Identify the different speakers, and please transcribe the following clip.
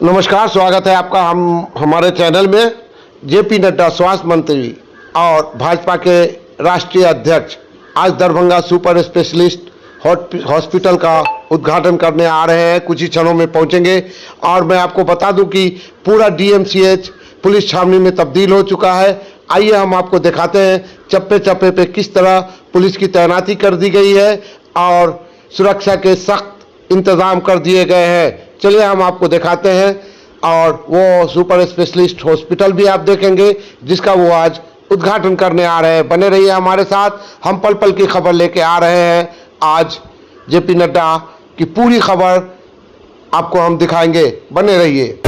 Speaker 1: नमस्कार, स्वागत है आपका हमारे चैनल में। जेपी नड्डा स्वास्थ्य मंत्री और भाजपा के राष्ट्रीय अध्यक्ष आज दरभंगा सुपर स्पेशलिस्ट हॉस्पिटल का उद्घाटन करने आ रहे हैं। कुछ ही क्षणों में पहुंचेंगे और मैं आपको बता दूं कि पूरा डीएमसीएच पुलिस छावनी में तब्दील हो चुका है। आइए हम आपको दिखाते हैं चप्पे चप्पे पे किस तरह पुलिस की तैनाती कर दी गई है और सुरक्षा के सख्त इंतजाम कर दिए गए हैं। चलिए हम आपको दिखाते हैं और वो सुपर स्पेशलिस्ट हॉस्पिटल भी आप देखेंगे जिसका वो आज उद्घाटन करने आ रहे हैं। बने रहिए हमारे साथ, हम पल पल की खबर लेके आ रहे हैं। आज जेपी नड्डा की पूरी खबर आपको हम दिखाएंगे, बने रहिए।